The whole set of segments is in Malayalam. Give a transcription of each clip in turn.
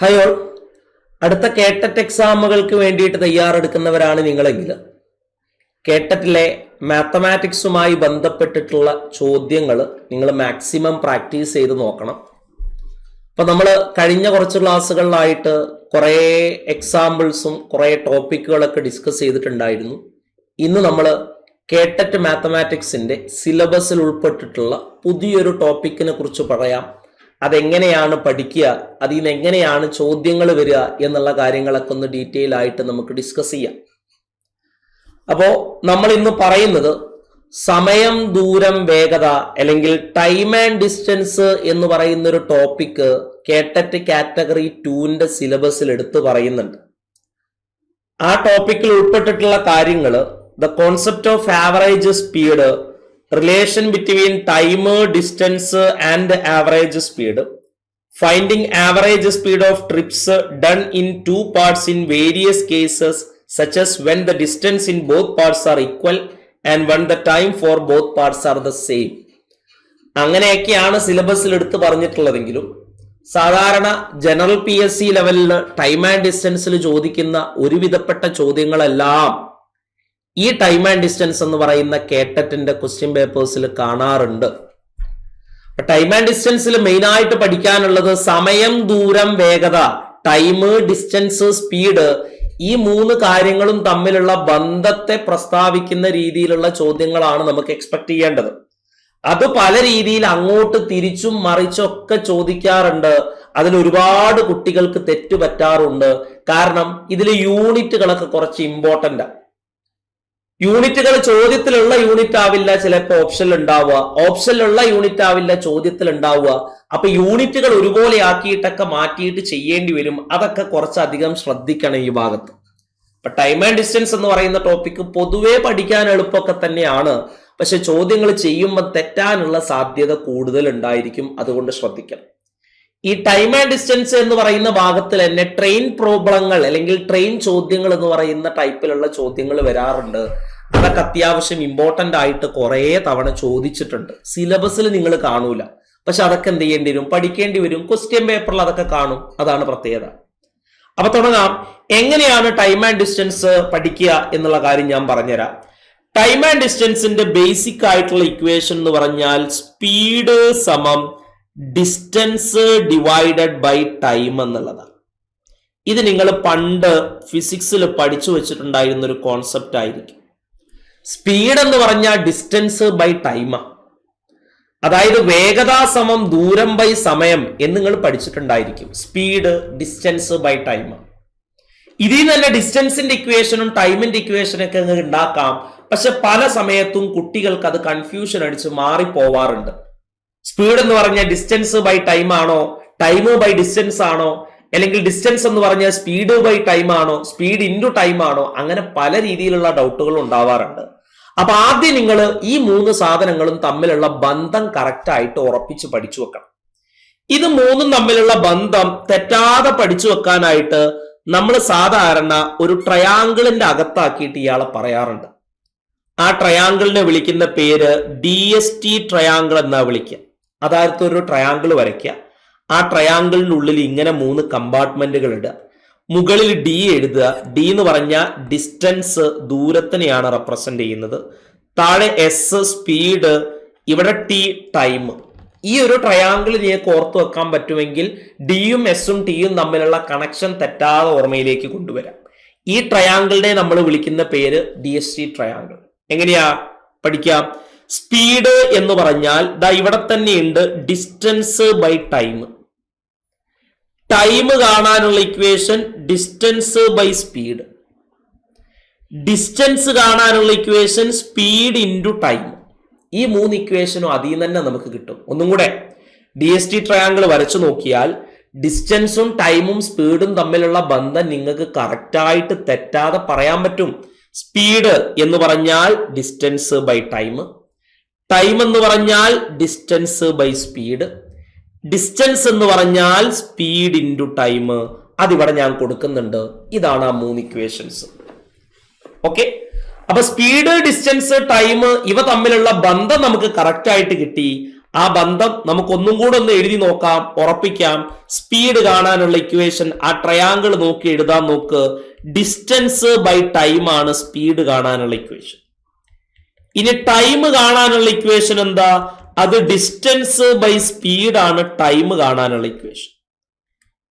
Hi all. അടുത്ത കേട്ടറ്റ് എക്സാമുകൾക്ക് വേണ്ടിയിട്ട് തയ്യാറെടുക്കുന്നവരാണ് നിങ്ങളെങ്കിൽ കേട്ടറ്റിലെ മാത്തമാറ്റിക്സുമായി ബന്ധപ്പെട്ടിട്ടുള്ള ചോദ്യങ്ങൾ നിങ്ങൾ മാക്സിമം പ്രാക്ടീസ് ചെയ്ത് നോക്കണം. അപ്പം നമ്മൾ കഴിഞ്ഞ കുറച്ച് ക്ലാസ്സുകളിലായിട്ട് കുറേ എക്സാമ്പിൾസും കുറേ ടോപ്പിക്കുകളൊക്കെ ഡിസ്കസ് ചെയ്തിട്ടുണ്ടായിരുന്നു. ഇന്ന് നമ്മൾ കേട്ടറ്റ് മാത്തമാറ്റിക്സിൻ്റെ സിലബസിൽ ഉൾപ്പെട്ടിട്ടുള്ള പുതിയൊരു ടോപ്പിക്കിനെ കുറിച്ച് പറയാം. അതെങ്ങനെയാണ് പഠിക്കുക, അതിൽ നിന്ന് എങ്ങനെയാണ് ചോദ്യങ്ങൾ വരിക എന്നുള്ള കാര്യങ്ങളൊക്കെ ഒന്ന് ഡീറ്റെയിൽ ആയിട്ട് നമുക്ക് ഡിസ്കസ് ചെയ്യാം. അപ്പോൾ നമ്മൾ ഇന്ന് പറയുന്നത് സമയം, ദൂരം, വേഗത അല്ലെങ്കിൽ ടൈം ആൻഡ് ഡിസ്റ്റൻസ് എന്ന് പറയുന്ന ഒരു ടോപ്പിക്ക് കേട്ടറ്റ് കാറ്റഗറി 2ന്റെ സിലബസിൽ എടുത്ത് പറയുന്നുണ്ട്. ആ ടോപ്പിക്കിൽ ഉൾപ്പെട്ടിട്ടുള്ള കാര്യങ്ങൾ the concept of average speed, relation between time, distance and average speed, finding average speed of trips done in two parts in various cases such as when the distance in both parts are equal and when the time for both parts are the same. അങ്ങനെയൊക്കെയാണ് സിലബസിൽ എടുത്ത് പറഞ്ഞിട്ടുള്ളതെങ്കിലും സാധാരണ ജനറൽ PSC ലെവലിൽ ടൈം ആൻഡ് ഡിസ്റ്റൻസിൽ ചോദിക്കുന്ന ഒരുവിധപ്പെട്ട ചോദ്യങ്ങളെല്ലാം ഈ ടൈം ആൻഡ് ഡിസ്റ്റൻസ് എന്ന് പറയുന്ന കേട്ടറ്റിന്റെ ക്വസ്റ്റ്യൻ പേപ്പേഴ്സിൽ കാണാറുണ്ട്. ടൈം ആൻഡ് ഡിസ്റ്റൻസിൽ മെയിനായിട്ട് പഠിക്കാനുള്ളത് സമയം, ദൂരം, വേഗത, ടൈം, ഡിസ്റ്റൻസ്, സ്പീഡ്, ഈ മൂന്ന് കാര്യങ്ങളും തമ്മിലുള്ള ബന്ധത്തെ പ്രസ്താവിക്കുന്ന രീതിയിലുള്ള ചോദ്യങ്ങളാണ് നമുക്ക് എക്സ്പെക്ട് ചെയ്യേണ്ടത്. അത് പല രീതിയിൽ അങ്ങോട്ട് തിരിച്ചും മറിച്ചൊക്കെ ചോദിക്കാറുണ്ട്. അതിൽ ഒരുപാട് കുട്ടികൾക്ക് തെറ്റ് പറ്റാറുണ്ട്. കാരണം ഇതിൽ യൂണിറ്റുകളൊക്കെ കുറച്ച് ഇമ്പോർട്ടൻ്റ്. യൂണിറ്റുകൾ ചോദ്യത്തിലുള്ള യൂണിറ്റ് ആവില്ല ചിലപ്പോൾ ഓപ്ഷനിൽ ഉണ്ടാവുക, ഓപ്ഷനിലുള്ള യൂണിറ്റ് ആവില്ല ചോദ്യത്തിൽ ഉണ്ടാവുക. അപ്പൊ യൂണിറ്റുകൾ ഒരുപോലെ ആക്കിയിട്ടൊക്കെ മാറ്റിയിട്ട് ചെയ്യേണ്ടി വരും. അതൊക്കെ കുറച്ചധികം ശ്രദ്ധിക്കണം ഈ ഭാഗത്ത്. അപ്പൊ ടൈം ആൻഡ് ഡിസ്റ്റൻസ് എന്ന് പറയുന്ന ടോപ്പിക്ക് പൊതുവെ പഠിക്കാൻ എളുപ്പമൊക്കെ തന്നെയാണ്, പക്ഷെ ചോദ്യങ്ങൾ ചെയ്യുമ്പോൾ തെറ്റാനുള്ള സാധ്യത കൂടുതൽ ഉണ്ടായിരിക്കും. അതുകൊണ്ട് ശ്രദ്ധിക്കണം. ഈ ടൈം ആൻഡ് ഡിസ്റ്റൻസ് എന്ന് പറയുന്ന ഭാഗത്തിൽ തന്നെ ട്രെയിൻ പ്രോബ്ലങ്ങൾ അല്ലെങ്കിൽ ട്രെയിൻ ചോദ്യങ്ങൾ എന്ന് പറയുന്ന ടൈപ്പിലുള്ള ചോദ്യങ്ങൾ വരാറുണ്ട്. അതൊക്കെ അത്യാവശ്യം ഇമ്പോർട്ടന്റ് ആയിട്ട് കുറേ തവണ ചോദിച്ചിട്ടുണ്ട്. സിലബസിൽ നിങ്ങൾ കാണൂല, പക്ഷെ അതൊക്കെ എന്ത് ചെയ്യേണ്ടി വരും, പഠിക്കേണ്ടി വരും. ക്വസ്റ്റ്യൻ പേപ്പറിൽ അതൊക്കെ കാണും. അതാണ് പ്രത്യേകത. അപ്പൊ തുടങ്ങാം. എങ്ങനെയാണ് ടൈം ആൻഡ് ഡിസ്റ്റൻസ് പഠിക്കുക എന്നുള്ള കാര്യം ഞാൻ പറഞ്ഞുതരാം. ടൈം ആൻഡ് ഡിസ്റ്റൻസിന്റെ ബേസിക് ആയിട്ടുള്ള ഇക്വേഷൻ എന്ന് പറഞ്ഞാൽ സ്പീഡ് സമം ഡിസ്റ്റൻസ് ഡിവൈഡഡ് ബൈ ടൈം എന്നുള്ളതാണ്. ഇത് നിങ്ങൾ പണ്ട് ഫിസിക്സിൽ പഠിച്ചു വെച്ചിട്ടുണ്ടായിരുന്ന ഒരു കോൺസെപ്റ്റ് ആയിരിക്കും. സ്പീഡ് എന്ന് പറഞ്ഞാൽ ഡിസ്റ്റൻസ് ബൈ ടൈമാണ്. അതായത് വേഗത സമം ദൂരം ബൈ സമയം എന്ന് നിങ്ങൾ പഠിച്ചിട്ടുണ്ടായിരിക്കും. Speed distance by time. ഇതിൽ നിന്ന് തന്നെ ഡിസ്റ്റൻസിന്റെ ഇക്വേഷനും ടൈമിന്റെ ഇക്വേഷനൊക്കെ ഉണ്ടാക്കാം. പക്ഷെ പല സമയത്തും കുട്ടികൾക്ക് അത് കൺഫ്യൂഷൻ അടിച്ച് മാറിപ്പോവാറുണ്ട്. സ്പീഡ് എന്ന് പറഞ്ഞാൽ ഡിസ്റ്റൻസ് ബൈ ടൈം ആണോ, ടൈം ബൈ ഡിസ്റ്റൻസ് ആണോ, അല്ലെങ്കിൽ ഡിസ്റ്റൻസ് എന്ന് പറഞ്ഞാൽ സ്പീഡ് ബൈ ടൈം ആണോ, സ്പീഡ് ഇൻറ്റു ടൈം ആണോ, അങ്ങനെ പല രീതിയിലുള്ള ഡൗട്ടുകൾ ഉണ്ടാവാറുണ്ട്. അപ്പൊ ആദ്യം നിങ്ങൾ ഈ മൂന്ന് സാധനങ്ങളും തമ്മിലുള്ള ബന്ധം കറക്റ്റ് ആയിട്ട് ഉറപ്പിച്ച് പഠിച്ചു വെക്കണം. ഇത് മൂന്നും തമ്മിലുള്ള ബന്ധം തെറ്റാതെ പഠിച്ചു വെക്കാനായിട്ട് നമ്മൾ സാധാരണ ഒരു ട്രയാങ്കിളിന്റെ അകത്താക്കിയിട്ട് ഇയാളെ പറയാറുണ്ട്. ആ ട്രയാങ്കിളിനെ വിളിക്കുന്ന പേര് DST ട്രയാങ്കിൾ എന്നാ വിളിക്കുക. അതായത് ഒരു ട്രയാങ്കിൾ വരയ്ക്കുക. ആ ട്രയാങ്കിളിന്റെ ഉള്ളിൽ ഇങ്ങനെ മൂന്ന് കമ്പാർട്ട്മെന്റുകൾ ഇടുക. മുകളിൽ D എഴുതുക. D എന്ന് പറഞ്ഞാൽ ഡിസ്റ്റൻസ്, ദൂരത്തിനെയാണ് റെപ്രസെന്റ് ചെയ്യുന്നത്. താഴെ S സ്പീഡ്, ഇവിടെ T ടൈം. ഈ ഒരു ട്രയാങ്കിൾ നിങ്ങൾക്ക് ഓർത്തു വെക്കാൻ പറ്റുമെങ്കിൽ ഡിയും എസും ടിയും തമ്മിലുള്ള കണക്ഷൻ തെറ്റാതെ ഓർമ്മയിലേക്ക് കൊണ്ടുവരാം. ഈ ട്രയാങ്കിളിനെ നമ്മൾ വിളിക്കുന്ന പേര് DST ട്രയാങ്കിൾ. എങ്ങനെയാ പഠിക്കാം? സ്പീഡ് എന്ന് പറഞ്ഞാൽ ദാ ഇവിടെ തന്നെയുണ്ട് ഡിസ്റ്റൻസ് ബൈ ടൈം. ടൈം കാണാനുള്ള equation distance by speed. Distance കാണാനുള്ള ഇക്വേഷൻ സ്പീഡ് ഇൻറ്റു ടൈം. ഈ മൂന്ന് ഇക്വേഷനും അതിൽ നിന്ന് തന്നെ നമുക്ക് കിട്ടും. ഒന്നും കൂടെ DST ട്രയാങ്കിൾ വരച്ചു നോക്കിയാൽ ഡിസ്റ്റൻസും ടൈമും സ്പീഡും തമ്മിലുള്ള ബന്ധം നിങ്ങൾക്ക് കറക്റ്റായിട്ട് തെറ്റാതെ പറയാൻ പറ്റും. സ്പീഡ് എന്ന് പറഞ്ഞാൽ ഡിസ്റ്റൻസ് ബൈ ടൈം, ടൈം എന്ന് പറഞ്ഞാൽ ഡിസ്റ്റൻസ് ബൈ സ്പീഡ്, ഡിസ്റ്റൻസ് എന്ന് പറഞ്ഞാൽ സ്പീഡ് ഇൻറ്റു ടൈം. അതിവിടെ ഞാൻ കൊടുക്കുന്നുണ്ട്. ഇതാണ് ആ മൂന്ന് ഇക്വേഷൻസ്. ഓക്കെ. അപ്പൊ സ്പീഡ്, ഡിസ്റ്റൻസ്, ടൈം ഇവ തമ്മിലുള്ള ബന്ധം നമുക്ക് കറക്റ്റ് ആയിട്ട് കിട്ടി. ആ ബന്ധം നമുക്കൊന്നും കൂടെ ഒന്ന് എഴുതി നോക്കാം, ഉറപ്പിക്കാം. സ്പീഡ് കാണാനുള്ള ഇക്വേഷൻ ആ ട്രയാങ്കിൾ നോക്കി എഴുതാൻ നോക്ക്. ഡിസ്റ്റൻസ് ബൈ ടൈം ആണ് സ്പീഡ് കാണാനുള്ള ഇക്വേഷൻ. ഇനി ടൈം കാണാനുള്ള ഇക്വേഷൻ എന്താ? അത് ഡിസ്റ്റൻസ് ബൈ സ്പീഡ് ആണ് ടൈം കാണാനുള്ള ഇക്വേഷൻ.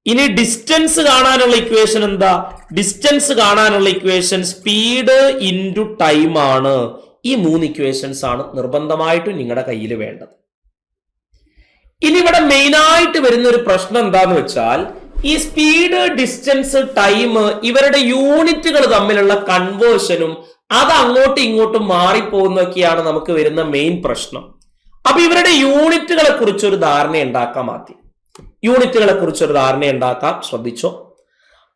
ഇനി ഡിസ്റ്റൻസ് കാണാനുള്ള ഇക്വേഷൻ എന്താ? ഡിസ്റ്റൻസ് കാണാനുള്ള ഇക്വേഷൻ സ്പീഡ് ഇൻറ്റു ടൈം ആണ്. ഈ 3 ഇക്വേഷൻസ് ആണ് നിർബന്ധമായിട്ടും നിങ്ങളുടെ കയ്യിൽ വേണ്ടത്. ഇനി ഇവിടെ മെയിൻ ആയിട്ട് വരുന്ന ഒരു പ്രശ്നം എന്താന്ന് വെച്ചാൽ, ഈ സ്പീഡ്, ഡിസ്റ്റൻസ്, ടൈം ഇവരുടെ യൂണിറ്റുകൾ തമ്മിലുള്ള കൺവേർഷനും അത് അങ്ങോട്ടും ഇങ്ങോട്ടും മാറിപ്പോകുന്നൊക്കെയാണ് നമുക്ക് വരുന്ന മെയിൻ പ്രശ്നം. അപ്പൊ ഇവരുടെ യൂണിറ്റുകളെ കുറിച്ചൊരു ധാരണ ഉണ്ടാക്കാം. ആദ്യം യൂണിറ്റുകളെ കുറിച്ചൊരു ധാരണ ഉണ്ടാക്കാം. ശ്രദ്ധിച്ചോ,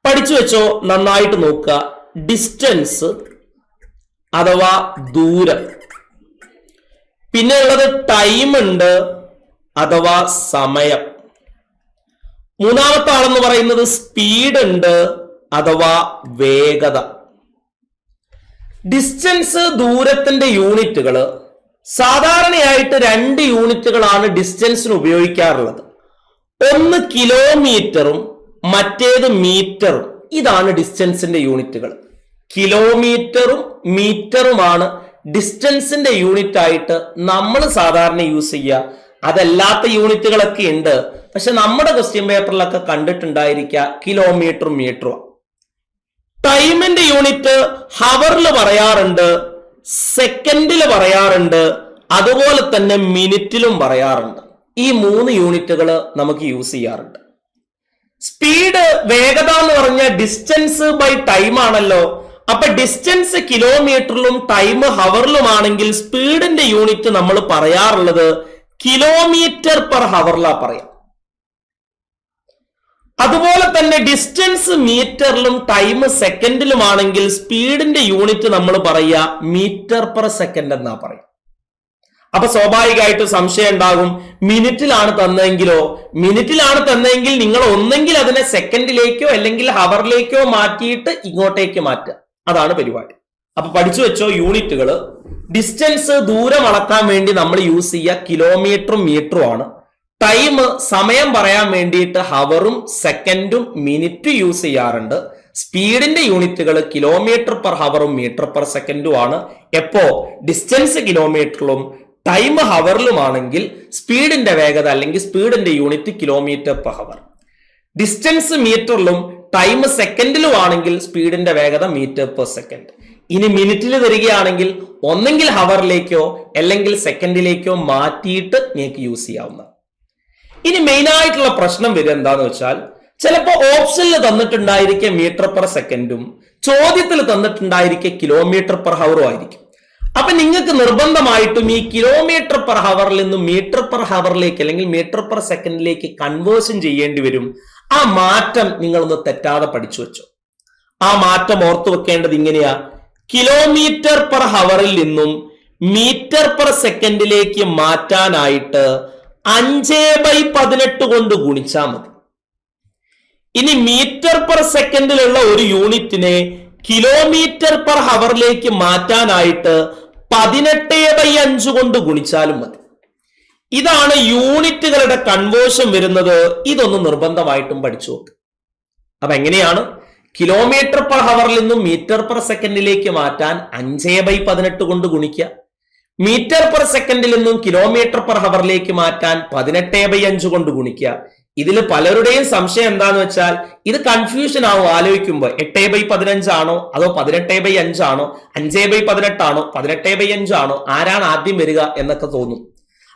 പഠിച്ചു വെച്ചോ, നന്നായിട്ട് നോക്കുക. ഡിസ്റ്റൻസ് അഥവാ ദൂരം, പിന്നെ ഉള്ളത് ടൈം ഉണ്ട് അഥവാ സമയം. മൂന്നാമത്തെ ആളെന്ന് പറയുന്നത് സ്പീഡ് ഉണ്ട് അഥവാ വേഗത. ഡിസ്റ്റൻസ്, ദൂരത്തിന്റെ യൂണിറ്റുകൾ സാധാരണയായിട്ട് 2 യൂണിറ്റുകളാണ് ഡിസ്റ്റൻസിന് ഉപയോഗിക്കാറുള്ളത്. ഒന്ന് കിലോമീറ്ററും മറ്റേത് മീറ്ററും. ഇതാണ് ഡിസ്റ്റൻസിന്റെ യൂണിറ്റുകൾ. കിലോമീറ്ററും മീറ്ററുമാണ് ഡിസ്റ്റൻസിന്റെ യൂണിറ്റ് ആയിട്ട് നമ്മൾ സാധാരണ യൂസ് ചെയ്യുക. അതല്ലാത്ത യൂണിറ്റുകളൊക്കെ ഉണ്ട്, പക്ഷെ നമ്മുടെ ക്വസ്റ്റ്യൻ പേപ്പറിലൊക്കെ കണ്ടിട്ടുണ്ടായിരിക്കുക കിലോമീറ്ററും മീറ്ററും. ടൈമിന്റെ യൂണിറ്റ് ഹവറിൽ പറയാറുണ്ട്, സെക്കൻഡിൽ പറയാറുണ്ട്, അതുപോലെ തന്നെ മിനിറ്റിലും പറയാറുണ്ട്. ഈ 3 യൂണിറ്റുകൾ നമുക്ക് യൂസ് ചെയ്യാറുണ്ട്. സ്പീഡ്, വേഗത എന്ന് പറഞ്ഞ ഡിസ്റ്റൻസ് ബൈ ടൈം ആണല്ലോ. അപ്പൊ ഡിസ്റ്റൻസ് കിലോമീറ്ററിലും ടൈം ഹവറിലുമാണെങ്കിൽ സ്പീഡിന്റെ യൂണിറ്റ് നമ്മൾ പറയാറുള്ളത് കിലോമീറ്റർ പെർ ഹവറിലാ പറയാം. അതുപോലെ തന്നെ ഡിസ്റ്റൻസ് മീറ്ററിലും ടൈം സെക്കൻഡിലുമാണെങ്കിൽ സ്പീഡിന്റെ യൂണിറ്റ് നമ്മൾ പറയുക മീറ്റർ പെർ സെക്കൻഡ് എന്നാ പറയും. അപ്പൊ സ്വാഭാവികമായിട്ട് സംശയം ഉണ്ടാകും, മിനിറ്റിലാണ് തന്നെങ്കിലോ? മിനിറ്റിലാണ് തന്നെങ്കിൽ നിങ്ങൾ ഒന്നെങ്കിൽ അതിനെ സെക്കൻഡിലേക്കോ അല്ലെങ്കിൽ ഹവറിലേക്കോ മാറ്റിയിട്ട് ഇങ്ങോട്ടേക്ക് മാറ്റുക. അതാണ് പരിപാടി. അപ്പൊ പഠിച്ചു വെച്ചോ യൂണിറ്റുകൾ. ഡിസ്റ്റൻസ്, ദൂരം അളക്കാൻ വേണ്ടി നമ്മൾ യൂസ് ചെയ്യുക കിലോമീറ്ററും മീറ്ററും ആണ്. ടൈം, സമയം പറയാൻ വേണ്ടിയിട്ട് ഹവറും സെക്കൻഡും മിനിറ്റും യൂസ് ചെയ്യാറുണ്ട്. സ്പീഡിന്റെ യൂണിറ്റുകൾ കിലോമീറ്റർ പെർ ഹവറും മീറ്റർ പെർ സെക്കൻഡും ആണ്. എപ്പോ? ഡിസ്റ്റൻസ് കിലോമീറ്ററിലും ടൈം ഹവറിലുമാണെങ്കിൽ സ്പീഡിന്റെ വേഗത അല്ലെങ്കിൽ സ്പീഡിന്റെ unit kilometre per hour. Distance മീറ്ററിലും ടൈം സെക്കൻഡിലും ആണെങ്കിൽ സ്പീഡിന്റെ വേഗത മീറ്റർ പെർ സെക്കൻഡ്. ഇനി മിനിറ്റിൽ വരികയാണെങ്കിൽ ഒന്നെങ്കിൽ ഹവറിലേക്കോ അല്ലെങ്കിൽ സെക്കൻഡിലേക്കോ മാറ്റിയിട്ട് നിങ്ങൾക്ക് യൂസ് ചെയ്യാവുന്ന. ഇനി മെയിൻ ആയിട്ടുള്ള പ്രശ്നം വരിക എന്താന്ന് വെച്ചാൽ, ചിലപ്പോൾ ഓപ്ഷനിൽ തന്നിട്ടുണ്ടായിരിക്കെ മീറ്റർ പെർ സെക്കൻഡും ചോദ്യത്തിൽ തന്നിട്ടുണ്ടായിരിക്കെ കിലോമീറ്റർ പെർ ഹവറും ആയിരിക്കും. അപ്പൊ നിങ്ങൾക്ക് നിർബന്ധമായിട്ടും ഈ കിലോമീറ്റർ പെർ ഹവറിൽ നിന്നും മീറ്റർ പെർ ഹവറിലേക്ക് അല്ലെങ്കിൽ മീറ്റർ പെർ സെക്കൻഡിലേക്ക് കൺവേർഷൻ ചെയ്യേണ്ടി വരും. ആ മാറ്റം നിങ്ങളൊന്ന് തെറ്റാതെ പഠിച്ചു വെച്ചോ. ആ മാറ്റം ഓർത്തു വെക്കേണ്ടത് ഇങ്ങനെയാ: കിലോമീറ്റർ പെർ ഹവറിൽ നിന്നും മീറ്റർ പെർ സെക്കൻഡിലേക്ക് മാറ്റാനായിട്ട് 5/18 കൊണ്ട് ഗുണിച്ചാൽ മതി. ഇനി മീറ്റർ പെർ സെക്കൻഡിലുള്ള ഒരു യൂണിറ്റിനെ കിലോമീറ്റർ പെർ ഹവറിലേക്ക് മാറ്റാനായിട്ട് 18/5 കൊണ്ട് ഗുണിച്ചാലും മതി. ഇതാണ് യൂണിറ്റുകളുടെ കൺവേർഷൻ വരുന്നത്. ഇതൊന്ന് നിർബന്ധമായിട്ടും പഠിച്ചു നോക്ക്. അപ്പൊ എങ്ങനെയാണ് കിലോമീറ്റർ പെർ ഹവറിൽ നിന്നും മീറ്റർ പെർ സെക്കൻഡിലേക്ക് മാറ്റാൻ 5/18 കൊണ്ട് ഗുണിക്കുക, മീറ്റർ പെർ സെക്കൻഡിൽ നിന്നും കിലോമീറ്റർ പെർ ഹവറിലേക്ക് മാറ്റാൻ 18/5 കൊണ്ട് ഗുണിക്കുക. ഇതിൽ പലരുടെയും സംശയം എന്താന്ന് വെച്ചാൽ, ഇത് കൺഫ്യൂഷൻ ആവും ആലോചിക്കുമ്പോൾ. 8/15 ആണോ അതോ 18/5 ആണോ, 5/18 ആണോ 18/5 ആണോ, ആരാണ് ആദ്യം വരിക എന്നൊക്കെ തോന്നും.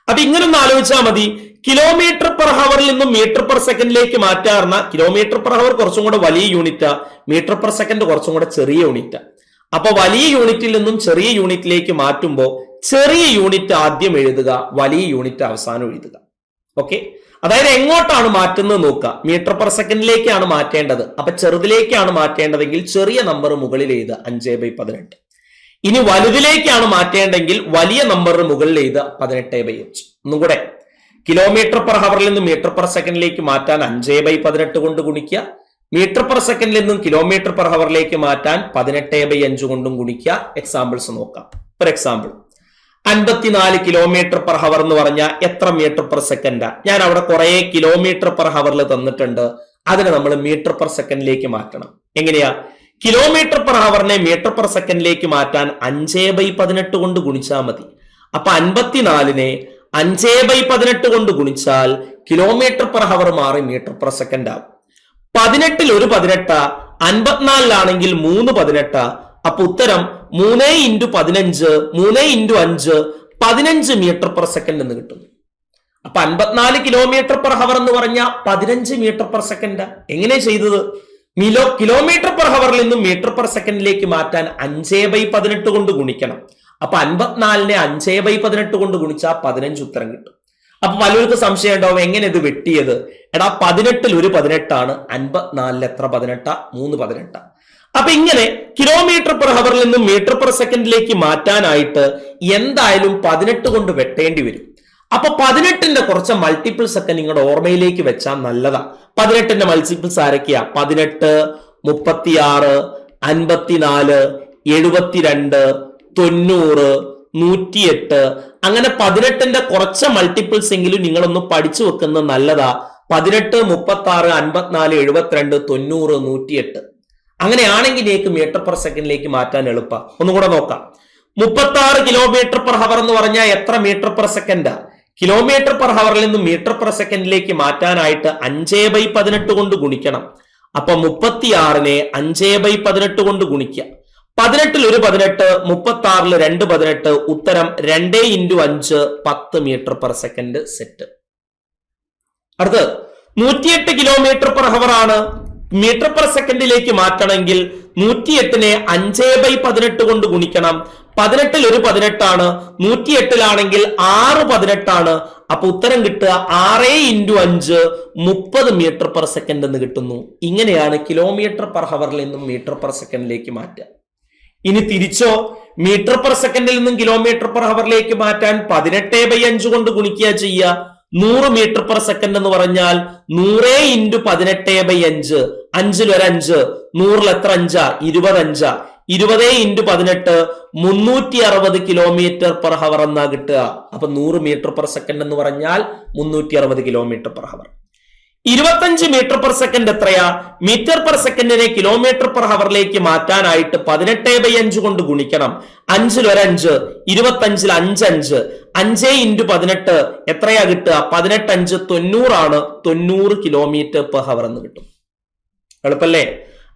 അപ്പൊ ഇങ്ങനൊന്ന് ആലോചിച്ചാൽ മതി. കിലോമീറ്റർ പെർ ഹവറിൽ നിന്നും മീറ്റർ പെർ സെക്കൻഡിലേക്ക് മാറ്റാറുന്ന കിലോമീറ്റർ പെർ ഹവർ കുറച്ചും കൂടെ വലിയ യൂണിറ്റാ, മീറ്റർ പെർ സെക്കൻഡ് കുറച്ചും കൂടെ ചെറിയ യൂണിറ്റാ. അപ്പൊ വലിയ യൂണിറ്റിൽ നിന്നും ചെറിയ യൂണിറ്റിലേക്ക് മാറ്റുമ്പോൾ ചെറിയ യൂണിറ്റ് ആദ്യം എഴുതുക, വലിയ യൂണിറ്റ് അവസാനം എഴുതുക. ഓക്കെ, അതായത് എങ്ങോട്ടാണ് മാറ്റുന്നത് നോക്കുക. മീറ്റർ പെർ സെക്കൻഡിലേക്കാണ് മാറ്റേണ്ടത്, അപ്പൊ ചെറുതിലേക്കാണ് മാറ്റേണ്ടതെങ്കിൽ ചെറിയ നമ്പർ മുകളിൽ എഴുതുക 5/18. ഇനി വലുതിലേക്കാണ് മാറ്റേണ്ടെങ്കിൽ വലിയ നമ്പർ മുകളിൽ എഴുതുക 18/5. ഒന്നും കൂടെ, കിലോമീറ്റർ പെർ ഹവറിൽ നിന്ന് മീറ്റർ പെർ സെക്കൻഡിലേക്ക് മാറ്റാൻ 5/18 കൊണ്ട് ഗുണിക്കുക, മീറ്റർ പെർ സെക്കൻഡിൽ നിന്നും കിലോമീറ്റർ പെർ ഹവറിലേക്ക് മാറ്റാൻ 18/5 കൊണ്ടും ഗുണിക്കുക. എക്സാമ്പിൾസ് നോക്കാം. ഒരു എക്സാമ്പിൾ, 54 കിലോമീറ്റർ പെർ ഹവർ എന്ന് പറഞ്ഞാൽ എത്ര മീറ്റർ പെർ സെക്കൻഡാ? ഞാൻ അവിടെ കുറെ കിലോമീറ്റർ പെർ ഹവറിൽ തന്നിട്ടുണ്ട്. അതിനെ നമ്മൾ മീറ്റർ പെർ സെക്കൻഡിലേക്ക് മാറ്റണം. എങ്ങനെയാ? കിലോമീറ്റർ പെർ ഹവറിനെ മീറ്റർ പെർ സെക്കൻഡിലേക്ക് മാറ്റാൻ 5/18 കൊണ്ട് ഗുണിച്ചാൽ മതി. അപ്പൊ 54നെ 5/18 കൊണ്ട് ഗുണിച്ചാൽ കിലോമീറ്റർ പെർ ഹവർ മാറി മീറ്റർ പെർ സെക്കൻഡ് ആവും. 18 ഒരു 18, 54 3 18. അപ്പൊ ഉത്തരം 3 × 15 3 × 5 15 മീറ്റർ പെർ സെക്കൻഡ് എന്ന് കിട്ടുന്നു. അപ്പൊ 54 കിലോമീറ്റർ പെർ ഹവർ എന്ന് പറഞ്ഞാൽ 15 മീറ്റർ പെർ സെക്കൻഡ്. എങ്ങനെ ചെയ്തത്? കിലോമീറ്റർ പെർ ഹവറിൽ നിന്നും മീറ്റർ പെർ സെക്കൻഡിലേക്ക് മാറ്റാൻ 5/18 കൊണ്ട് ഗുണിക്കണം. അപ്പൊ 54നെ 5/18 കൊണ്ട് ഗുണിച്ചാൽ 15 ഉത്തരം കിട്ടും. അപ്പൊ പലർക്കും സംശയം ഉണ്ടാവും, എങ്ങനെ ഇത് വെട്ടിയത്? എടാ 18 ഒരു 18 54 എത്ര 18? 3 18. അപ്പൊ ഇങ്ങനെ കിലോമീറ്റർ പെർ ഹവറിൽ നിന്നും മീറ്റർ പെർ സെക്കൻഡിലേക്ക് മാറ്റാനായിട്ട് എന്തായാലും 18 കൊണ്ട് വെട്ടേണ്ടി വരും. അപ്പൊ 18ന്റെ കുറച്ച് മൾട്ടിപ്പിൾസ് ഒക്കെ നിങ്ങളുടെ ഓർമ്മയിലേക്ക് വെച്ചാൽ നല്ലതാ. 18ന്റെ മൾട്ടിപ്പിൾസ് ആരൊക്കെയാ? 18, 36, 54, 72, 90, 108. അങ്ങനെ 18ന്റെ കുറച്ച് മൾട്ടിപ്പിൾസ് എങ്കിലും നിങ്ങളൊന്ന് പഠിച്ചു വെക്കുന്നത് നല്ലതാ. 18, 36, 54, 72, 90, 108. അങ്ങനെയാണെങ്കിൽ നിങ്ങൾക്ക് മീറ്റർ പെർ സെക്കൻഡിലേക്ക് മാറ്റാൻ എളുപ്പ. ഒന്നുകൂടെ നോക്കാം. 36 കിലോമീറ്റർ പെർ ഹവർ എന്ന് പറഞ്ഞാൽ എത്ര മീറ്റർ പെർ സെക്കൻഡാ? കിലോമീറ്റർ പെർ ഹവറിൽ നിന്ന് മീറ്റർ പെർ സെക്കൻഡിലേക്ക് മാറ്റാനായിട്ട് 5/18 കൊണ്ട് ഗുണിക്കണം. അപ്പൊ 36നെ 5/18 കൊണ്ട് ഗുണിക്കുക. 18 ഒരു 18, 36 2 18. ഉത്തരം 2 × 5 10 മീറ്റർ പെർ സെക്കൻഡ് സെറ്റ്. അടുത്ത് 108 കിലോമീറ്റർ പെർ ഹവർ ആണ്. മീറ്റർ പെർ സെക്കൻഡിലേക്ക് മാറ്റണമെങ്കിൽ 108നെ 5/18 കൊണ്ട് ഗുണിക്കണം. 18 ഒരു 18, 108 6 18. അപ്പൊ ഉത്തരം കിട്ടുക 6 × 5 30 മീറ്റർ പെർ സെക്കൻഡ് എന്ന് കിട്ടുന്നു. ഇങ്ങനെയാണ് കിലോമീറ്റർ പെർ ഹവറിൽ നിന്നും മീറ്റർ പെർ സെക്കൻഡിലേക്ക് മാറ്റുക. ഇനി തിരിച്ചോ, മീറ്റർ പെർ സെക്കൻഡിൽ നിന്നും കിലോമീറ്റർ പെർ ഹവറിലേക്ക് മാറ്റാൻ 18/5 കൊണ്ട് ഗുണിക്കുക ചെയ്യുക. 100 മീറ്റർ പെർ സെക്കൻഡ് എന്ന് പറഞ്ഞാൽ 100 × 18/5. 5 ഒരു 5, 100 എത്ര 5? 25. 20 × 18 360 കിലോമീറ്റർ പെർ ഹവർ എന്നാ കിട്ടുക. അപ്പൊ 100 മീറ്റർ പെർ സെക്കൻഡ് എന്ന് പറഞ്ഞാൽ 360 kilometre per hour. 25 metre per second എത്രയാ? മീറ്റർ പെർ സെക്കൻഡിനെ കിലോമീറ്റർ പെർ ഹവറിലേക്ക് മാറ്റാനായിട്ട് 18/5 കൊണ്ട് ഗുണിക്കണം. 5 ഒരു 5, 25 5 5. 5 × 18 എത്രയാ കിട്ടുക? 18 5 90 90 കിലോമീറ്റർ പെർ ഹവർ എന്ന് കിട്ടും. എളുപ്പല്ലേ?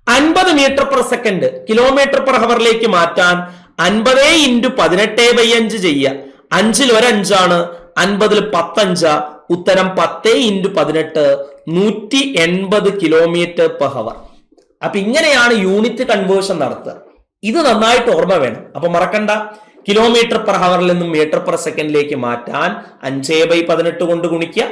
50 metre per second kilometre per ഹവറിലേക്ക് മാറ്റാൻ 50 × 18/5 ചെയ്യുക. 5 ഒരു 5, 50 15. ഉത്തരം 10 × 18 180 കിലോമീറ്റർ പെർ ഹവർ. അപ്പൊ ഇങ്ങനെയാണ് യൂണിറ്റ് കൺവേർഷൻ നടത്തുക. ഇത് നന്നായിട്ട് ഓർമ്മ വേണം. അപ്പൊ മറക്കണ്ട, കിലോമീറ്റർ പെർ ഹവറിൽ നിന്നും മീറ്റർ പെർ സെക്കൻഡിലേക്ക് മാറ്റാൻ 5/18 കൊണ്ട് ഗുണിക്കുക.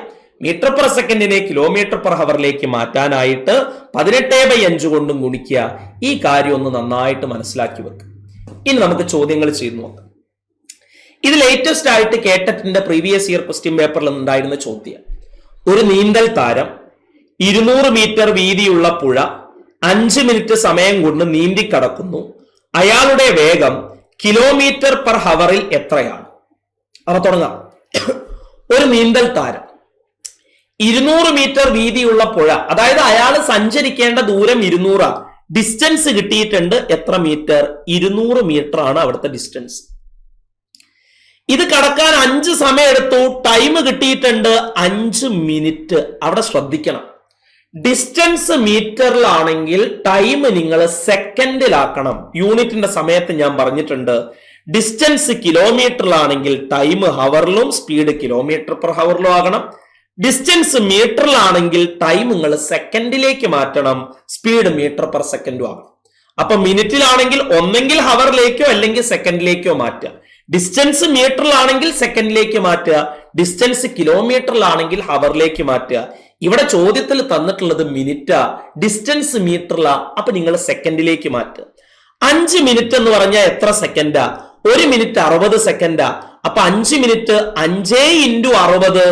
മീറ്റർ പെർ സെക്കൻഡിനെ കിലോമീറ്റർ പെർ ഹവറിലേക്ക് മാറ്റാനായിട്ട് 18/5 കൊണ്ടും ഗുണിക്കുക. ഈ കാര്യം ഒന്ന് നന്നായിട്ട് മനസ്സിലാക്കി വെക്കുക. ഇനി നമുക്ക് ചോദ്യങ്ങൾ ചെയ്തു നോക്കാം. ഇത് ലേറ്റസ്റ്റ് ആയിട്ട് കേട്ടറ്റിന്റെ പ്രീവിയസ് ഇയർ ക്വസ്റ്റ്യൻ പേപ്പറിൽ ഉണ്ടായിരുന്ന ചോദ്യം. ഒരു നീന്തൽ താരം 200 മീറ്റർ വീതിയുള്ള പുഴ 5 മിനിറ്റ് സമയം കൊണ്ട് നീന്തി കടക്കുന്നു. അയാളുടെ വേഗം കിലോമീറ്റർ പെർ ഹവറിൽ എത്രയാണ്? അവ തുടങ്ങാം. ഒരു നീന്തൽ താരം 200 മീറ്റർ വീതിയുള്ള പുഴ, അതായത് അയാൾ സഞ്ചരിക്കേണ്ട ദൂരം 200. ഡിസ്റ്റൻസ് കിട്ടിയിട്ടുണ്ട് എത്ര മീറ്റർ? 200 മീറ്റർ ആണ് അവിടുത്തെ ഡിസ്റ്റൻസ്. ഇത് കടക്കാൻ 5 സമയം എടുത്തു. ടൈം കിട്ടിയിട്ടുണ്ട് 5 മിനിറ്റ്. അവിടെ ശ്രദ്ധിക്കണം, ഡിസ്റ്റൻസ് മീറ്ററിലാണെങ്കിൽ ടൈം നിങ്ങൾ സെക്കൻഡിലാക്കണം. യൂണിറ്റിന്റെ സമയത്ത് ഞാൻ പറഞ്ഞിട്ടുണ്ട്. ഡിസ്റ്റൻസ് കിലോമീറ്ററിലാണെങ്കിൽ ടൈം ഹവറിലും സ്പീഡ് കിലോമീറ്റർ പെർ ഹവറിലും ആകണം. ഡിസ്റ്റൻസ് മീറ്ററിലാണെങ്കിൽ ടൈം നിങ്ങൾ സെക്കൻഡിലേക്ക് മാറ്റണം, സ്പീഡ് മീറ്റർ പെർ സെക്കൻഡും ആകണം. അപ്പൊ മിനിറ്റിലാണെങ്കിൽ ഒന്നെങ്കിൽ ഹവറിലേക്കോ അല്ലെങ്കിൽ സെക്കൻഡിലേക്കോ മാറ്റുക. ഡിസ്റ്റൻസ് മീറ്ററിലാണെങ്കിൽ സെക്കൻഡിലേക്ക് മാറ്റുക, ഡിസ്റ്റൻസ് കിലോമീറ്ററിലാണെങ്കിൽ ഹവറിലേക്ക് മാറ്റുക. ഇവിടെ ചോദ്യത്തിൽ തന്നിട്ടുള്ളത് മിനിറ്റാ, ഡിസ്റ്റൻസ് മീറ്ററിലാ. അപ്പൊ നിങ്ങൾ സെക്കൻഡിലേക്ക് മാറ്റുക. 5 മിനിറ്റ് എന്ന് പറഞ്ഞാൽ എത്ര സെക്കൻഡാ? 1 മിനിറ്റ് 60 സെക്കൻഡാ. അപ്പൊ 5 മിനിറ്റ് 5 × 60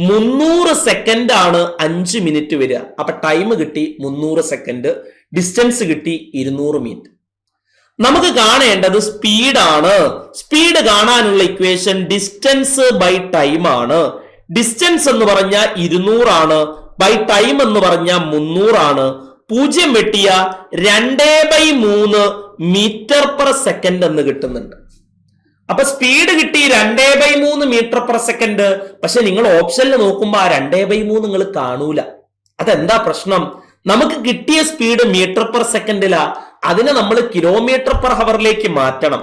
300 സെക്കൻഡ് ആണ് 5 മിനിറ്റ് വരിക. അപ്പൊ ടൈം കിട്ടി 300 സെക്കൻഡ്, ഡിസ്റ്റൻസ് കിട്ടി 200 മീറ്റർ. നമുക്ക് കാണേണ്ടത് സ്പീഡാണ്. സ്പീഡ് കാണാനുള്ള ഇക്വേഷൻ ഡിസ്റ്റൻസ് ബൈ ടൈം ആണ്. ഡിസ്റ്റൻസ് എന്ന് പറഞ്ഞാൽ 200 ആണ്, ബൈ ടൈം എന്ന് പറഞ്ഞാൽ 300 ആണ്. 0 വെട്ടിയ 2/3 മീറ്റർ പെർ സെക്കൻഡ് എന്ന് കിട്ടുന്നുണ്ട്. അപ്പൊ സ്പീഡ് കിട്ടി 2/3 മീറ്റർ പെർ സെക്കൻഡ്. പക്ഷെ നിങ്ങൾ ഓപ്ഷനിൽ നോക്കുമ്പോ ആ 2/3 നിങ്ങൾ കാണൂല. അതെന്താ പ്രശ്നം? നമുക്ക് കിട്ടിയ സ്പീഡ് മീറ്റർ പെർ സെക്കൻഡിലാ, അതിനെ നമ്മൾ കിലോമീറ്റർ പെർ ഹവറിലേക്ക് മാറ്റണം.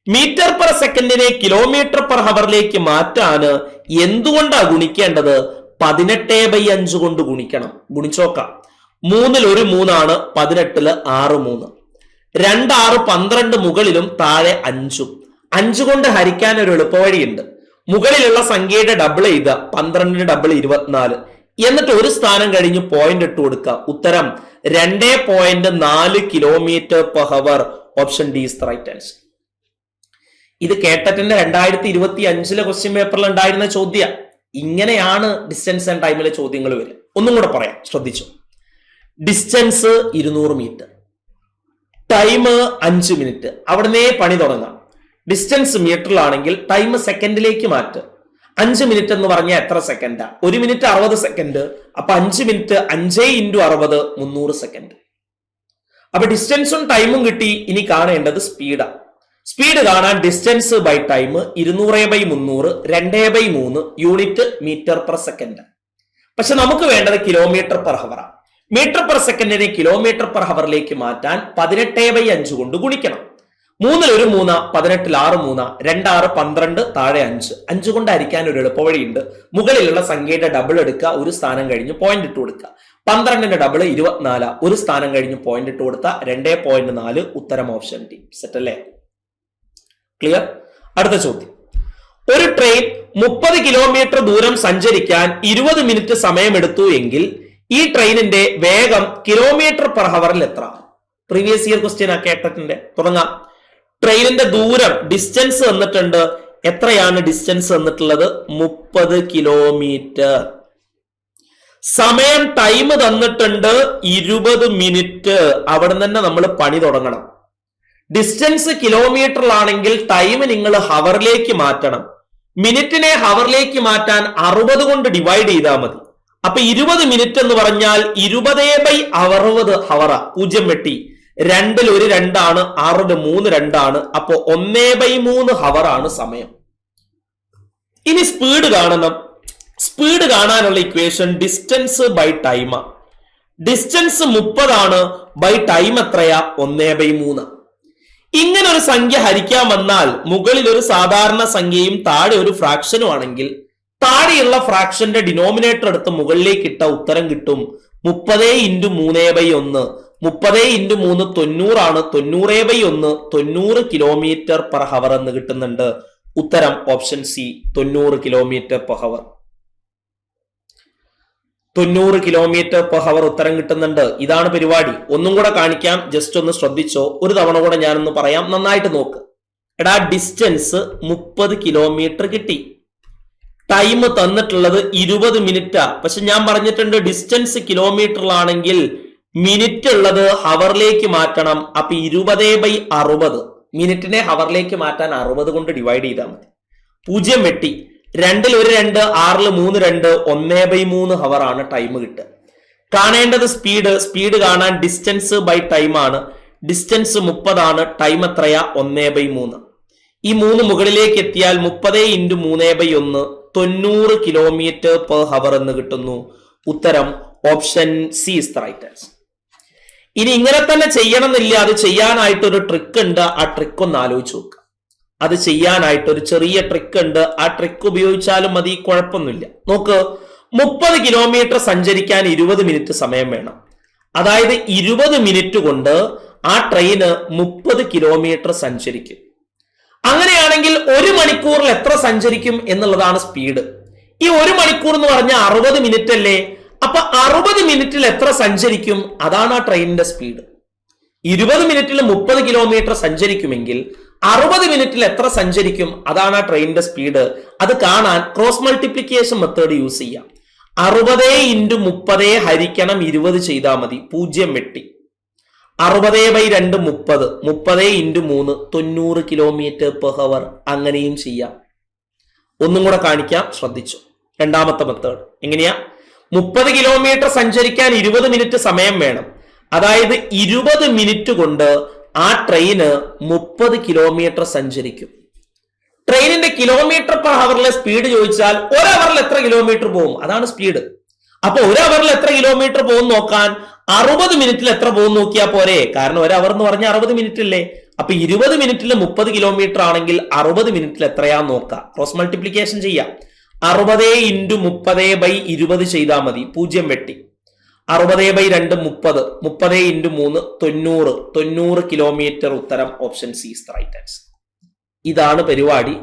മീറ്റർ പെർ സെക്കൻഡിനെ കിലോമീറ്റർ പെർ ഹവറിലേക്ക് മാറ്റാന് എന്തുകൊണ്ടാ ഗുണിക്കേണ്ടത്? 18/5 കൊണ്ട് ഗുണിക്കണം. ഗുണിച്ചോക്കാം. 3ൽ 1 3 ആണ്, 18ല് 6 3. 2 6 12 മുകളിലും താഴെ 5. 5 കൊണ്ട് ഹരിക്കാൻ ഒരു എളുപ്പവഴിയുണ്ട്. മുകളിലുള്ള സംഖ്യയുടെ ഡബിൾ ചെയ്ത 12ന് ഡബിൾ 24. എന്നിട്ട് ഒരു സ്ഥാനം കഴിഞ്ഞ് പോയിന്റ് ഇട്ട് കൊടുക്കുക. ഉത്തരം 2.4 kilometre per hour. Option D is the right answer. ഇത് കേട്ടറ്റിന്റെ 2025 ക്വസ്റ്റ്യൻ പേപ്പറിൽ ഉണ്ടായിരുന്ന ചോദ്യ. ഇങ്ങനെയാണ് ഡിസ്റ്റൻസ് ആൻഡ് ടൈമിലെ ചോദ്യങ്ങൾ വരിക. ഒന്നും കൂടെ പറയാം, ശ്രദ്ധിച്ചു. Distance 200 metre, time 5 minute. അവിടുന്ന് പണി തുടങ്ങാം. ഡിസ്റ്റൻസ് മീറ്ററിലാണെങ്കിൽ ടൈം സെക്കൻഡിലേക്ക് മാറ്റുക. 5 മിനിറ്റ് എന്ന് പറഞ്ഞാൽ എത്ര സെക്കൻഡാ? 1 മിനിറ്റ് 60 സെക്കൻഡ്. അപ്പൊ 5 മിനിറ്റ് 5 × 60 300 സെക്കൻഡ്. അപ്പൊ ഡിസ്റ്റൻസും ടൈമും കിട്ടി. ഇനി കാണേണ്ടത് സ്പീഡാ. സ്പീഡ് കാണാൻ distance by time 200/300 2/3 unit metre per second. പക്ഷെ നമുക്ക് വേണ്ടത് കിലോമീറ്റർ പെർ ഹവറാണ്. മീറ്റർ പെർ സെക്കൻഡിനെ കിലോമീറ്റർ പെർ ഹവറിലേക്ക് മാറ്റാൻ 18/5 കൊണ്ട് ഗുണിക്കണം. 3ൽ 1 3, 18ൽ 6 3, 2 6 12, താഴെ 5. 5 കൊണ്ട് ഹരിക്കാൻ ഒരു എളുപ്പവഴിയുണ്ട്. മുകളിലുള്ള സംഖ്യയുടെ ഡബിൾ എടുക്കുക, ഒരു സ്ഥാനം കഴിഞ്ഞ് പോയിന്റ് ഇട്ട് കൊടുക്കുക. 12ന്റെ ഡബിൾ 24, ഒരു സ്ഥാനം കഴിഞ്ഞ് പോയിന്റ് ഇട്ട് കൊടുത്ത 2.4. ഉത്തരം ഓപ്ഷൻ ഡി. സെറ്റ് അല്ലേ? ക്ലിയർ? അടുത്ത ചോദ്യം. ഒരു ട്രെയിൻ 30 കിലോമീറ്റർ ദൂരം സഞ്ചരിക്കാൻ 20 മിനിറ്റ് സമയമെടുത്തു എങ്കിൽ ഈ ട്രെയിനിന്റെ വേഗം കിലോമീറ്റർ പെർ ഹവറിൽ എത്ര? പ്രീവിയസ് ഇയർ ക്വസ്റ്റ്യൻ ആ കേട്ടിട്ടുണ്ട്. തുടങ്ങാം. ട്രെയിനിന്റെ ദൂരം ഡിസ്റ്റൻസ് തന്നിട്ടുണ്ട്. എത്രയാണ് ഡിസ്റ്റൻസ് തന്നിട്ടുള്ളത്? 30 കിലോമീറ്റർ. സമയം ടൈം തന്നിട്ടുണ്ട് 20 മിനിറ്റ്. അവിടെ തന്നെ നമ്മൾ പണി തുടങ്ങണം. ഡിസ്റ്റൻസ് കിലോമീറ്ററിലാണെങ്കിൽ ടൈം നിങ്ങൾ ഹവറിലേക്ക് മാറ്റണം. മിനിറ്റിനെ ഹവറിലേക്ക് മാറ്റാൻ 60 കൊണ്ട് ഡിവൈഡ് ചെയ്താൽ മതി. അപ്പൊ 20 മിനിറ്റ് എന്ന് പറഞ്ഞാൽ 20/60 ഹവറ. 0 വെട്ടി. 2ൽ 1 2 ആണ്, 6ൽ 3 2 ആണ്. അപ്പോ 1/3 ഹവർ ആണ് സമയം. ഇനി സ്പീഡ് കാണണം. സ്പീഡ് കാണാനുള്ള equation distance by time. Distance 30 ആണ്, ബൈ ടൈം എത്രയാ? 1/3. ഇങ്ങനെ ഒരു സംഖ്യ ഹരിക്കാൻ വന്നാൽ മുകളിൽ ഒരു സാധാരണ സംഖ്യയും താഴെ ഒരു ഫ്രാക്ഷനും ആണെങ്കിൽ താഴെയുള്ള ഫ്രാക്ഷന്റെ ഡിനോമിനേറ്റർ എടുത്ത് മുകളിലേക്ക് ഇട്ട ഉത്തരം കിട്ടും. 30 × 3/1. 30 × 3 90 ആണ്. 90/1 90 കിലോമീറ്റർ പെർ ഹവർ എന്ന് കിട്ടുന്നുണ്ട്. ഉത്തരം option C 90 kilometre per hour. 90 kilometre per hour ഉത്തരം കിട്ടുന്നുണ്ട്. ഇതാണ് പരിപാടി. ഒന്നും കൂടെ കാണിക്കാം, ജസ്റ്റ് ഒന്ന് ശ്രദ്ധിച്ചോ. ഒരു തവണ കൂടെ ഞാനൊന്ന് പറയാം, നന്നായിട്ട് നോക്ക്. എടാ, ഡിസ്റ്റൻസ് 30 കിലോമീറ്റർ കിട്ടി. ടൈം തന്നിട്ടുള്ളത് 20 മിനിറ്റാ. പക്ഷെ ഞാൻ പറഞ്ഞിട്ടുണ്ട് ഡിസ്റ്റൻസ് കിലോമീറ്ററിലാണെങ്കിൽ മിനിറ്റ് ഉള്ളത് ഹവറിലേക്ക് മാറ്റണം. അപ്പൊ 20/60. മിനിറ്റിനെ ഹവറിലേക്ക് മാറ്റാൻ 60 കൊണ്ട് ഡിവൈഡ് ചെയ്താൽ മതി. 0 വെട്ടി. 2ൽ 1 2, 6ൽ 3 2, 1/3 ഹവർ ആണ് ടൈം കിട്ടുക. കാണേണ്ടത് സ്പീഡ്. സ്പീഡ് കാണാൻ ഡിസ്റ്റൻസ് ബൈ ടൈം ആണ്. ഡിസ്റ്റൻസ് 30 ആണ്, ടൈം എത്രയാ? 1/3. ഈ 3 മുകളിലേക്ക് എത്തിയാൽ 30 × 3/1 90 കിലോമീറ്റർ പെർ ഹവർ എന്ന് കിട്ടുന്നു. ഉത്തരം option C is the right answer. ഇനി ഇങ്ങനെ തന്നെ ചെയ്യണമെന്നില്ല. അത് ചെയ്യാനായിട്ട് ഒരു ട്രിക്ക് ഉണ്ട്. ആ ട്രിക്ക് ഒന്ന് ആലോചിച്ച് നോക്കുക. അത് ചെയ്യാനായിട്ട് ഒരു ചെറിയ ട്രിക്ക് ഉണ്ട്. ആ ട്രിക്ക് ഉപയോഗിച്ചാലും മതി, കുഴപ്പമൊന്നുമില്ല. നോക്ക്, 30 കിലോമീറ്റർ സഞ്ചരിക്കാൻ 20 മിനിറ്റ് സമയം വേണം. അതായത് 20 മിനിറ്റ് കൊണ്ട് ആ ട്രെയിന് 30 കിലോമീറ്റർ സഞ്ചരിക്കും. അങ്ങനെയാണെങ്കിൽ 1 മണിക്കൂറിൽ എത്ര സഞ്ചരിക്കും എന്നുള്ളതാണ് സ്പീഡ്. ഈ 1 മണിക്കൂർ എന്ന് പറഞ്ഞാൽ 60 മിനിറ്റ് അല്ലേ? അപ്പൊ 60 മിനിറ്റിൽ എത്ര സഞ്ചരിക്കും? അതാണ് ആ ട്രെയിനിന്റെ സ്പീഡ്. 20 മിനിറ്റിൽ 30 കിലോമീറ്റർ സഞ്ചരിക്കുമെങ്കിൽ 60 മിനിറ്റിൽ എത്ര സഞ്ചരിക്കും? അതാണ് ആ ട്രെയിനിന്റെ സ്പീഡ്. അത് കാണാൻ ക്രോസ് മൾട്ടിപ്ലിക്കേഷൻ മെത്തേഡ് യൂസ് ചെയ്യാം. 60 × 30 ഹരിക്കണം 20 ചെയ്താൽ മതി. 0 വെട്ടി. 60/2 30, 30 × 3 90 km/h. അങ്ങനെയും ചെയ്യാം. ഒന്നും കൂടെ കാണിക്കാം, ശ്രദ്ധിച്ചു. രണ്ടാമത്തെ മെത്തേഡ് എങ്ങനെയാ? 30 കിലോമീറ്റർ സഞ്ചരിക്കാൻ 20 മിനിറ്റ് സമയം വേണം. അതായത് 20 മിനിറ്റ് കൊണ്ട് ആ ട്രെയിന് 30 കിലോമീറ്റർ സഞ്ചരിക്കും. ട്രെയിനിന്റെ km/h സ്പീഡ് ചോദിച്ചാൽ 1 അവറിൽ എത്ര കിലോമീറ്റർ പോകും? അതാണ് സ്പീഡ്. അപ്പൊ 1 അവറിൽ എത്ര കിലോമീറ്റർ പോകും നോക്കാൻ 60 മിനിറ്റിൽ എത്ര പോകും നോക്കിയാൽ പോരെ. കാരണം 1 അവർ എന്ന് പറഞ്ഞാൽ 60 മിനിറ്റ് അല്ലേ. അപ്പൊ 20 മിനിറ്റിൽ 30 കിലോമീറ്റർ ആണെങ്കിൽ 60 മിനിറ്റിൽ എത്രയാന്ന് നോക്കാം. ക്രോസ് മൾട്ടിപ്ലിക്കേഷൻ ചെയ്യാം. 60 × 30/20 ചെയ്താൽ മതി. 0 വെട്ടി. 60/2 30, 30 × 3 90 കിലോമീറ്റർ. ഉത്തരം option C is the right answer. ഇതാണ് പരിപാടി.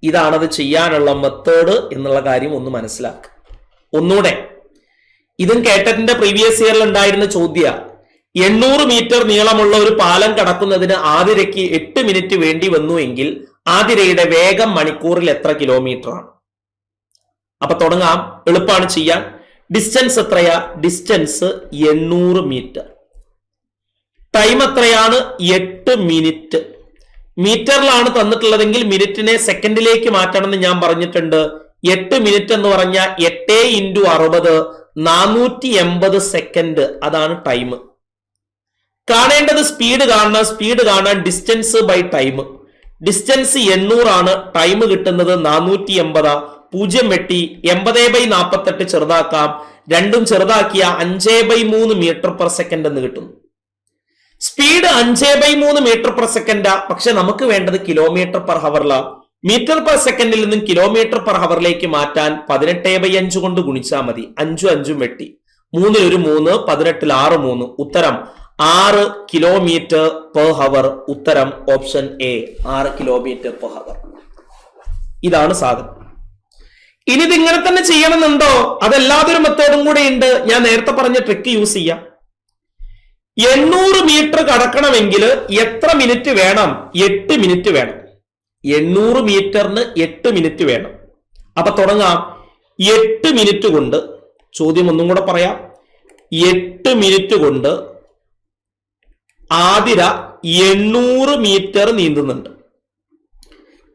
ഇതാണത് ചെയ്യാനുള്ള മെത്തേഡ് എന്നുള്ള കാര്യം ഒന്ന് മനസ്സിലാക്കുക. ഒന്നുകൂടെ, ഇതും കേട്ടറ്റിന്റെ പ്രീവിയസ് ഇയറിൽ ഉണ്ടായിരുന്ന ചോദ്യ. 800 മീറ്റർ നീളമുള്ള ഒരു പാലം കടക്കുന്നതിന് ആതിരയ്ക്ക് 8 മിനിറ്റ് വേണ്ടി വന്നു എങ്കിൽ ആതിരയുടെ വേഗം മണിക്കൂറിൽ എത്ര കിലോമീറ്റർ ആണ്? അപ്പൊ തുടങ്ങാം. എളുപ്പമാണ് ചെയ്യാൻ. ഡിസ്റ്റൻസ് എത്രയാ? Distance 800 metre. ടൈം എത്രയാണ്? 8 മിനിറ്റ്. മീറ്ററിലാണ് തന്നിട്ടുള്ളതെങ്കിൽ മിനിറ്റിനെ സെക്കൻഡിലേക്ക് മാറ്റണമെന്ന് ഞാൻ പറഞ്ഞിട്ടുണ്ട്. 8 മിനിറ്റ് എന്ന് പറഞ്ഞാൽ 8 × 60 480 സെക്കൻഡ്. അതാണ് ടൈം. കാണേണ്ടത് സ്പീഡ് കാണണം. സ്പീഡ് കാണാൻ ഡിസ്റ്റൻസ് ബൈ ടൈം. ഡിസ്റ്റൻസ് 800 ആണ്. ടൈം കിട്ടുന്നത് 480. 0 വെട്ടി. 80/48 ചെറുതാക്കാം. രണ്ടും ചെറുതാക്കിയ 5/3 മീറ്റർ/സെക്കൻഡ് എന്ന് കിട്ടുന്നു. സ്പീഡ് 5/3 മീറ്റർ/സെക്കൻഡാ. പക്ഷെ നമുക്ക് വേണ്ടത് km/h. മീറ്റർ/സെക്കൻഡിൽ നിന്നും km/hലേക്ക് മാറ്റാൻ 18/5 കൊണ്ട് ഗുണിച്ചാൽ മതി. 5 വെട്ടി. 3 ൽ 1 3, 18 ൽ 6 3. ഉത്തരം 6 km/h. ഉത്തരം ഓപ്ഷൻ എ 6 km/h. ഇതാണ് സാധനം. ഇനി ഇത് ഇങ്ങനെ തന്നെ ചെയ്യണമെന്നുണ്ടോ? അതല്ലാതൊരു മെത്തേഡും കൂടെ ഉണ്ട്. ഞാൻ നേരത്തെ പറഞ്ഞ ട്രിക്ക് യൂസ് ചെയ്യാം. 800 മീറ്റർ കടക്കണമെങ്കിൽ എത്ര മിനിറ്റ് വേണം? 8 മിനിറ്റ് വേണം. 800 മീറ്ററിന് 8 മിനിറ്റ് വേണം. അപ്പൊ തുടങ്ങാം. 8 മിനിറ്റ് കൊണ്ട്, ചോദ്യം ഒന്നും കൂടെ പറയാം, 8 മിനിറ്റ് കൊണ്ട് ആതിര 800 മീറ്റർ നീന്തുന്നുണ്ട്.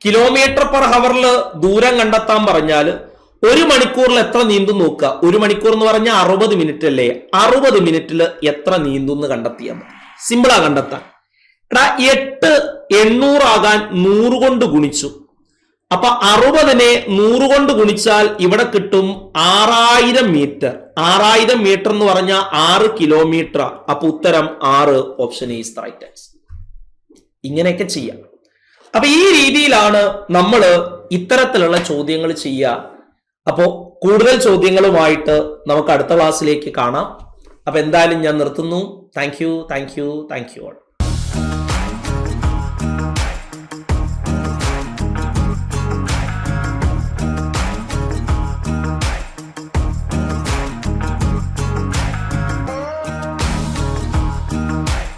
km/h ദൂരം കണ്ടെത്താൻ പറഞ്ഞാൽ 1 മണിക്കൂറിൽ എത്ര നീന്തും നോക്കുക. 1 മണിക്കൂർ എന്ന് പറഞ്ഞാൽ 60 മിനിറ്റ് അല്ലേ. 60 മിനിറ്റിൽ എത്ര നീന്തുന്ന് കണ്ടെത്തിയാൽ മതി. സിമ്പിളാ കണ്ടെത്താൻ. 8 800 ആകാൻ 100 കൊണ്ട് ഗുണിച്ചു. അപ്പൊ 60നെ 100 കൊണ്ട് ഗുണിച്ചാൽ ഇവിടെ കിട്ടും 6000 മീറ്റർ. 6000 മീറ്റർ എന്ന് പറഞ്ഞാൽ 6 കിലോമീറ്റർ. അപ്പൊ ഉത്തരം 6 option is the right answer. ഇങ്ങനെയൊക്കെ ചെയ്യാം. അപ്പൊ ഈ രീതിയിലാണ് നമ്മൾ ഇത്തരത്തിലുള്ള ചോദ്യങ്ങൾ ചെയ്യുക. അപ്പോൾ കൂടുതൽ ചോദ്യങ്ങളുമായിട്ട് നമുക്ക് അടുത്ത ക്ലാസ്സിലേക്ക് കാണാം. അപ്പൊ എന്തായാലും ഞാൻ നിർത്തുന്നു. Thank you.